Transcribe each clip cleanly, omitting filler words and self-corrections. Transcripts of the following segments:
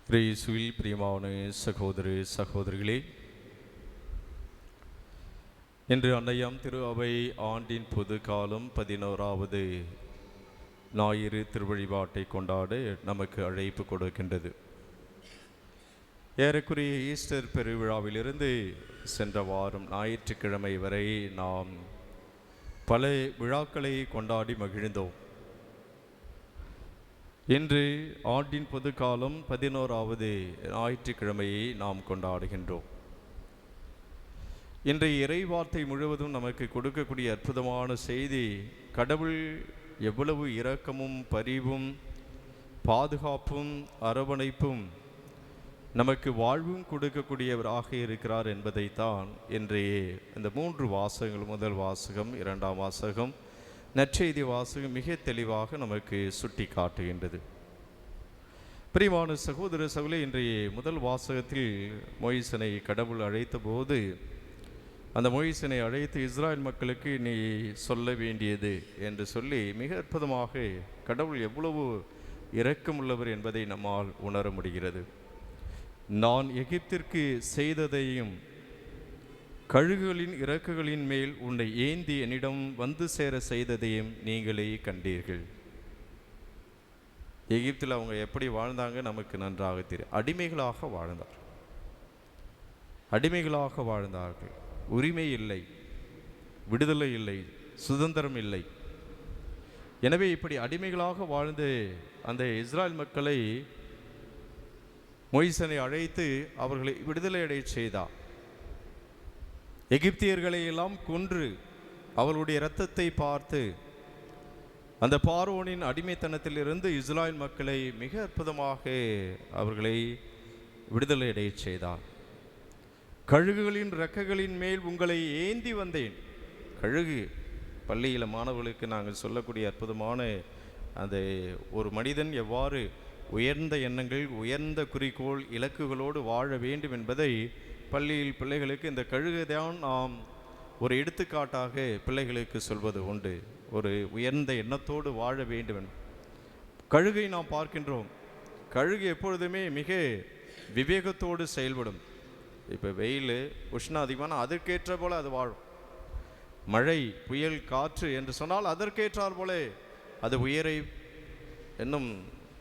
கிறிஸ்துவில் பிரியமான சகோதர சகோதரிகளே, இன்று அன்னையாம் திரு அவை ஆண்டின் பொது காலம் 11வது ஞாயிறு திருவழிபாட்டை கொண்டாட நமக்கு அழைப்பு கொடுக்கின்றது. ஏறக்குறைய ஈஸ்டர் பெருவிழாவிலிருந்து சென்ற வாரம் ஞாயிற்றுக்கிழமை வரை நாம் பல விழாக்களை கொண்டாடி மகிழ்ந்தோம். இன்று ஆண்டின் பொது காலம் 11வது ஞாயிற்றுக்கிழமையை நாம் கொண்டாடுகின்றோம். இன்றைய இறைவார்த்தை முழுவதும் நமக்கு கொடுக்கக்கூடிய அற்புதமான செய்தி, கடவுள் எவ்வளவு இரக்கமும் பரிவும் பாதுகாப்பும் அரவணைப்பும் நமக்கு வாழ்வும் கொடுக்கக்கூடியவராக இருக்கிறார் என்பதைத்தான் இன்றைய இந்த 3 வாசகங்கள், முதல் வாசகம், 2ஆம் வாசகம், நற்செய்தி வாசகம் மிக தெளிவாக நமக்கு சுட்டி காட்டுகின்றது. பிரியமான சகோதர சகோதரி, இன்றைய முதல் வாசகத்தில் மோயிசனை கடவுள் அழைத்த போது, அந்த மோயிசனை அழைத்து இஸ்ராயல் மக்களுக்கு நீ சொல்ல வேண்டியது என்று சொல்லி மிக அற்புதமாக கடவுள் எவ்வளவு இரக்கமுள்ளவர் என்பதை நம்மால் உணர முடிகிறது. நான் எகிப்திற்கு செய்ததையும் கழுகுகளின் இறக்குகளின் மேல் உன்னை ஏந்தி என்னிடம் வந்து சேர செய்ததையும் நீங்களே கண்டீர்கள். எகிப்தில் அவங்க எப்படி வாழ்ந்தாங்க நமக்கு நன்றாக தெரியும். அடிமைகளாக வாழ்ந்தார்கள். உரிமை இல்லை, விடுதலை இல்லை, சுதந்திரம் இல்லை. எனவே இப்படி அடிமைகளாக வாழ்ந்து அந்த இஸ்ராயல் மக்களை மோயிசனை அழைத்து அவர்களை விடுதலை அடைய செய்தார். எகிப்தியர்களை எல்லாம் கொன்று அவர்களுடைய இரத்தத்தை பார்த்து அந்த பார்வோனின் அடிமைத்தனத்திலிருந்து இஸ்ராயல் மக்களை மிக அற்புதமாக அவர்களை விடுதலை அடைய செய்தார். கழுகுகளின் இறக்கைகளின் மேல் உங்களை ஏந்தி வந்தேன். கழுகு, பள்ளியில் மாணவர்களுக்கு நாங்கள் சொல்லக்கூடிய அற்புதமான அந்த ஒரு மனிதன் எவ்வாறு உயர்ந்த எண்ணங்கள், உயர்ந்த குறிக்கோள், இலக்குகளோடு வாழ வேண்டும் என்பதை பள்ளியில் பிள்ளைகளுக்கு இந்த கழுகை தான் நாம் ஒரு எடுத்துக்காட்டாக பிள்ளைகளுக்கு சொல்வது உண்டு. ஒரு உயர்ந்த எண்ணத்தோடு வாழ வேண்டும். கழுகை நாம் பார்க்கின்றோம். கழுகு எப்பொழுதுமே மிக விவேகத்தோடு செயல்படும். இப்போ வெயில், உஷ்ணம் அதிகமான அதற்கேற்ற போல அது வாழும். மழை, புயல், காற்று என்று சொன்னால் அதற்கேற்றார் போல அது உயிரை இன்னும்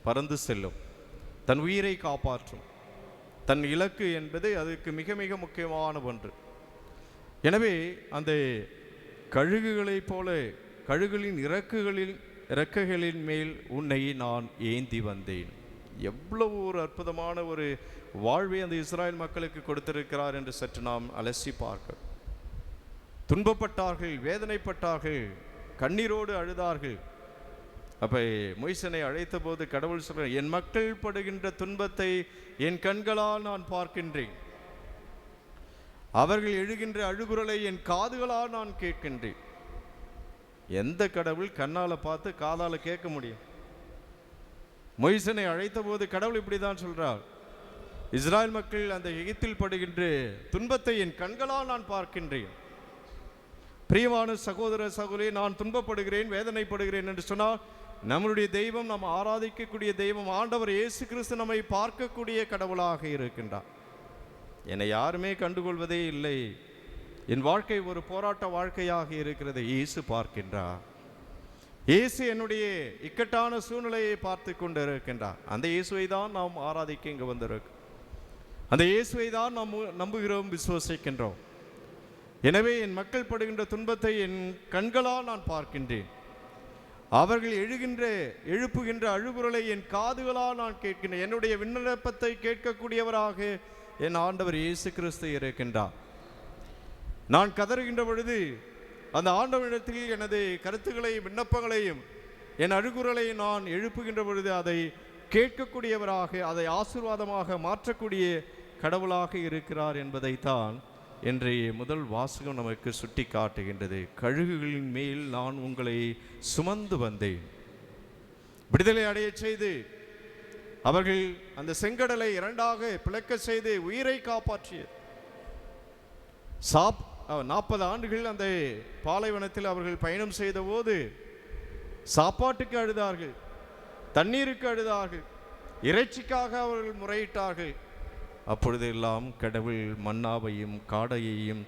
பறந்து செல்லும், தன் உயிரை காப்பாற்றும். தன் இலக்கு என்பது அதுக்கு மிக மிக முக்கியமான ஒன்று. எனவே அந்த கழுகுகளைப் போல கழுகுகளின் இறக்கைகளின் மேல் உன்னை நான் ஏந்தி வந்தேன். எவ்வளவு ஒரு அற்புதமான ஒரு வாழ்வை அந்த இஸ்ராயல் மக்களுக்கு கொடுத்திருக்கிறார் என்று சற்று நாம் அலசி பார்க்க. துன்பப்பட்டார்கள், வேதனைப்பட்டார்கள், கண்ணீரோடு அழுதார்கள். அப்போ மோயிசனை அழைத்த போது கடவுள் சொல்ற, என் மக்கள் படுகின்ற துன்பத்தை என் கண்களால் நான் பார்க்கின்றேன், அவர்கள் எழுகின்ற அழுகுரலை என் காதுகளால் நான் கேட்கின்றேன். எந்த கடவுள் கண்ணால் பார்த்து காதால் கேட்க முடியும்? மோயிசனை அழைத்த போது கடவுள் இப்படி தான் சொல்றார், இஸ்ராயல் மக்கள் அந்த எகிப்தில் படுகின்ற துன்பத்தை என் கண்களால் நான் பார்க்கின்றேன். பிரியமான சகோதர சகோதரி, நான் துன்பப்படுகிறேன், வேதனைப்படுகிறேன் என்று சொன்னால் நம்முடைய தெய்வம், நாம் ஆராதிக்கக்கூடிய தெய்வம் ஆண்டவர் இயேசு கிறிஸ்து நம்மை பார்க்கக்கூடிய கடவுளாக இருக்கின்றார். என்னை யாருமே கண்டுகொள்வதே இல்லை, என் வாழ்க்கை ஒரு போராட்ட வாழ்க்கையாக இருக்கிறது. இயேசு பார்க்கின்றார். இயேசு என்னுடைய இக்கட்டான சூழ்நிலையை பார்த்து கொண்டு இருக்கின்றார். அந்த இயேசுவை தான் நாம் ஆராதிக்க இங்கு வந்திருக்கோம். அந்த இயேசுவை தான் நாம் நம்புகிறோம், விசுவசிக்கின்றோம். எனவே என் மக்கள் படுகின்ற துன்பத்தை என் கண்களால் நான் பார்க்கின்றேன், அவர்கள் எழுப்புகின்ற அழுகுரலை என் காதுகளால் நான் கேட்கின்றேன். என்னுடைய விண்ணப்பத்தை கேட்கக்கூடியவராக என் ஆண்டவர் இயேசு கிறிஸ்து இருக்கின்றார். நான் கதறுகின்ற பொழுது அந்த ஆண்டவரிடத்தில் எனது கருத்துக்களையும் விண்ணப்பங்களையும் என் அழுகுரலை நான் எழுப்புகின்ற பொழுது அதை கேட்கக்கூடியவராக, அதை ஆசீர்வாதமாக மாற்றக்கூடிய கடவுளாக இருக்கிறார் என்பதைத்தான் இன்றைய முதல் வாசகம் நமக்கு சுட்டி காட்டுகின்றது. கழுகுகளின் மேல் நான் உங்களை சுமந்து வந்தேன். விடுதலை அடைய செய்து அவர்கள் அந்த செங்கடலை 2ஆக பிளக்க செய்து உயிரை காப்பாற்றிய 40 ஆண்டுகள் அந்த பாலைவனத்தில் அவர்கள் பயணம் செய்த போது சாப்பாட்டுக்கு அழுதார்கள், தண்ணீருக்கு அழுதார்கள், இறைச்சிக்காக அவர்கள் முறையிட்டார்கள். அப்பொழுதெல்லாம் கடவுள் மன்னாவையும் காடையையும்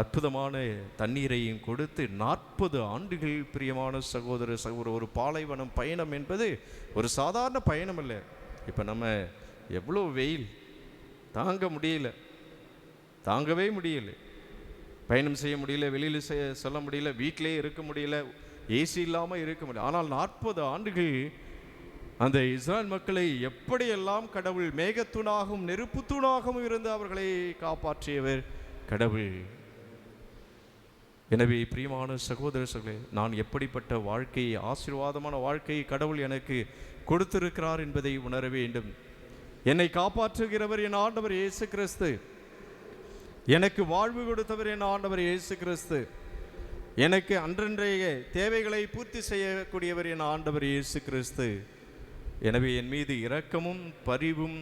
அற்புதமான தண்ணீரையும் கொடுத்து 40 ஆண்டுகள், பிரியமான சகோதர சகோதர, ஒரு பாலைவனம் பயணம் என்பது ஒரு சாதாரண பயணம் இல்லை. இப்போ நம்ம எவ்வளோ வெயில் தாங்க முடியல, தாங்கவே முடியல, பயணம் செய்ய முடியல, வெளியில் சொல்ல முடியல, வீட்டிலே இருக்க முடியல, ஏசி இல்லாமல் இருக்க முடியல. ஆனால் 40 ஆண்டுகள் அந்த இஸ்ராயல் மக்களை எப்படியெல்லாம் கடவுள் மேகத்தூணாகவும் நெருப்புத்தூணாகவும் இருந்து அவர்களை காப்பாற்றியவர் கடவுள். எனவே பிரியமான சகோதர சகோதரர்களே, நான் எப்படிப்பட்ட வாழ்க்கையை, ஆசீர்வாதமான வாழ்க்கையை கடவுள் எனக்கு கொடுத்திருக்கிறார் என்பதை உணர வேண்டும். என்னை காப்பாற்றுகிறவர் என் ஆண்டவர் இயேசு கிறிஸ்து. எனக்கு வாழ்வு கொடுத்தவர் என் ஆண்டவர் இயேசு கிறிஸ்து. எனக்கு அன்றன்றைய தேவைகளை பூர்த்தி செய்யக்கூடியவர் என் ஆண்டவர் இயேசு கிறிஸ்து. எனவே என் மீது இரக்கமும் பரிவும்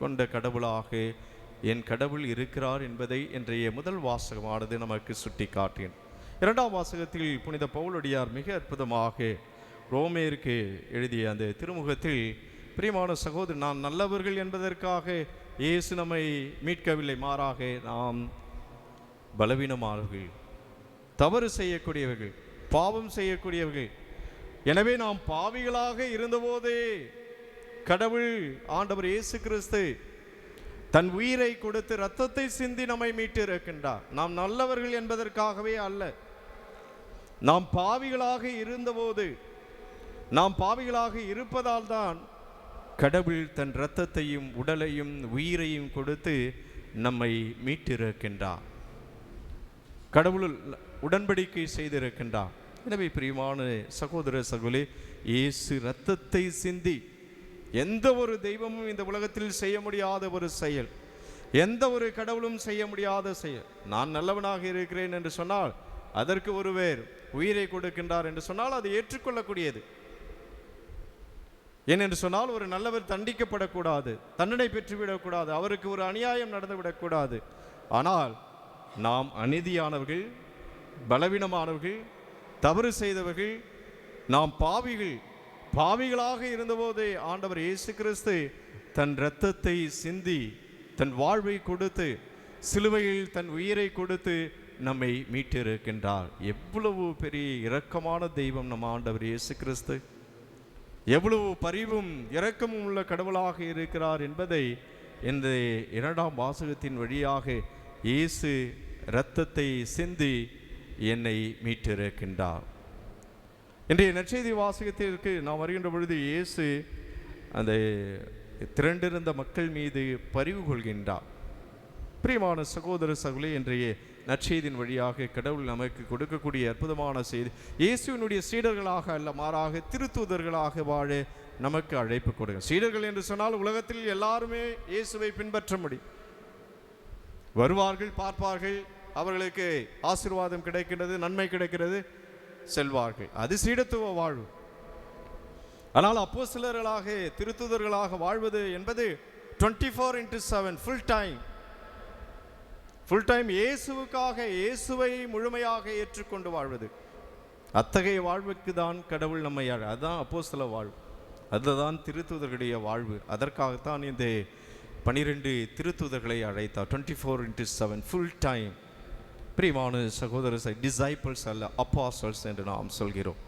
கொண்ட கடவுளாக என் கடவுள் இருக்கிறார் என்பதை இன்றைய முதல் வாசகமானது நமக்கு சுட்டி காட்டின. இரண்டாம் வாசகத்தில் புனித பவுலடியார் மிக அற்புதமாக ரோமேருக்கு எழுதிய அந்த திருமுகத்தில், பிரியமான சகோதரர், நாம் நல்லவர்கள் என்பதற்காக இயேசு நம்மை மீட்கவில்லை, மாறாக நாம் பலவீனமானவர்கள், தவறு செய்யக்கூடியவர்கள், பாவம் செய்யக்கூடியவர்கள். எனவே நாம் பாவிகளாக இருந்தபோதே கடவுள் ஆண்டவர் இயேசு கிறிஸ்து தன் உயிரை கொடுத்து இரத்தத்தை சிந்தி நம்மை மீட்டு இருக்கின்றார். நாம் நல்லவர்கள் என்பதற்காகவே அல்ல, நாம் பாவிகளாக இருந்தபோது, நாம் பாவிகளாக இருப்பதால் தான் கடவுள் தன் இரத்தத்தையும் உடலையும் உயிரையும் கொடுத்து நம்மை மீட்டிருக்கின்றார். கடவுள் உடன்படிக்கை செய்திருக்கின்றார். எனவே பிரியமான சகோதர சகோதரி, இயேசு இரத்தத்தை சிந்தி எந்த ஒரு தெய்வமும் இந்த உலகத்தில் செய்ய முடியாத ஒரு செயல், எந்த ஒரு கடவுளும் செய்ய முடியாத செயல். நான் நல்லவனாக இருக்கிறேன் என்று சொன்னால் அதற்கு ஒருவர் உயிரை கொடுக்கின்றார் என்று சொன்னால் அது ஏற்றுக்கொள்ளக்கூடியது. ஏனென்று சொன்னால் ஒரு நல்லவர் தண்டிக்கப்படக்கூடாது, தண்டனை பெற்றுவிடக்கூடாது, அவருக்கு ஒரு அநியாயம் நடந்துவிடக்கூடாது. ஆனால் நாம் அநீதியானவர்கள், பலவீனமானவர்கள், தவறு செய்தவர்கள், நாம் பாவிகளாக இருந்தபோதே ஆண்டவர் இயேசு கிறிஸ்து தன் இரத்தத்தை சிந்தி தன் வாழ்வை கொடுத்து சிலுவையில் தன் உயிரை கொடுத்து நம்மை மீட்டிருக்கின்றார். எவ்வளவு பெரிய இரக்கமான தெய்வம் நம் ஆண்டவர் இயேசு கிறிஸ்து, எவ்வளவு பரிவும் இரக்கமும் உள்ள கடவுளாக இருக்கிறார் என்பதை இந்த இரண்டாம் வாசகத்தின் வழியாக இயேசு இரத்தத்தை சிந்தி என்னை மீட்டிருக்கின்றார். இன்றைய நற்செய்தி வாசகத்திற்கு நாம் வருகின்ற பொழுது இயேசு அந்த திரண்டிருந்த மக்கள் மீது பரிவு கொள்கின்றார். பிரியமான சகோதர சகோதரி, இன்றைய நற்செய்தியின் வழியாக கடவுள் நமக்கு கொடுக்கக்கூடிய அற்புதமான செய்தி, இயேசுவினுடைய சீடர்களாக அல்ல, மாறாக திருத்தூதர்களாக வாழ நமக்கு அழைப்பு கொடுங்க. சீடர்கள் என்று சொன்னால் உலகத்தில் எல்லாருமே இயேசுவை பின்பற்ற முடியும். வருவார்கள், பார்ப்பார்கள், அவர்களுக்கு ஆசீர்வாதம் கிடைக்கிறது, நன்மை கிடைக்கிறது, செல்வார்கள். அது சீடத்துவ வாழ்வு. ஆனால் அப்போஸ்தலர்களாக திருத்தூதர்களாக வாழ்வது என்பது 24/7 ஃபுல் டைம் இயேசுவுக்காக, இயேசுவை முழுமையாக ஏற்றுக்கொண்டு வாழ்வது. அத்தகைய வாழ்வுக்கு தான் கடவுள் நம்மை, அதுதான் அப்போஸ்தல வாழ்வு, அதுதான் திருத்தூதர்களுடைய வாழ்வு. அதற்காகத்தான் இந்த 12 திருத்தூதர்களை அழைத்தார். 24/7 ஃபுல் டைம். பிரியமான சகோதரர், டிசைபிள்ஸ் அல்ல, அப்பாஸ்டல்ஸ் என்று நாம் சொல்கிறோம்.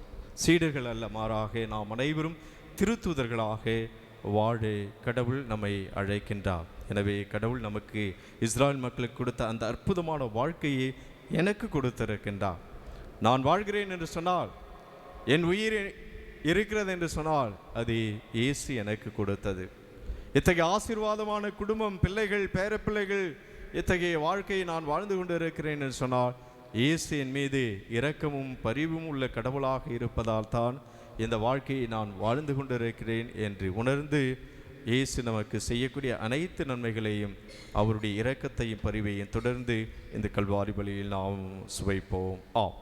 சீடர்கள் அல்ல, மாறாக நாம் அனைவரும் திருத்தூதர்களாக வாழ கடவுள் நம்மை அழைக்கின்றார். எனவே கடவுள் நமக்கு இஸ்ராயல் மக்களுக்கு கொடுத்த அந்த அற்புதமான வாழ்க்கையை எனக்கு கொடுத்திருக்கின்றார். நான் வாழ்கிறேன் என்று சொன்னால், என் உயிர் இருக்கிறது என்று சொன்னால், அது இயேசு எனக்கு கொடுத்தது. இத்தகைய ஆசீர்வாதமான குடும்பம், பிள்ளைகள், பேரப்பிள்ளைகள், இத்தகைய வாழ்க்கையை நான் வாழ்ந்து கொண்டு இருக்கிறேன் என்று சொன்னால், இயேசு என் மீது இரக்கமும் பரிவும் உள்ள கடவுளாக இருப்பதால் தான் இந்த வாழ்க்கையை நான் வாழ்ந்து கொண்டிருக்கிறேன் என்று உணர்ந்து, இயேசு நமக்கு செய்யக்கூடிய அனைத்து நன்மைகளையும், அவருடைய இரக்கத்தையும் பரிவையும் தொடர்ந்து இந்த கல்வாரி பலியில் நாம் சுவைப்போம். ஆம்.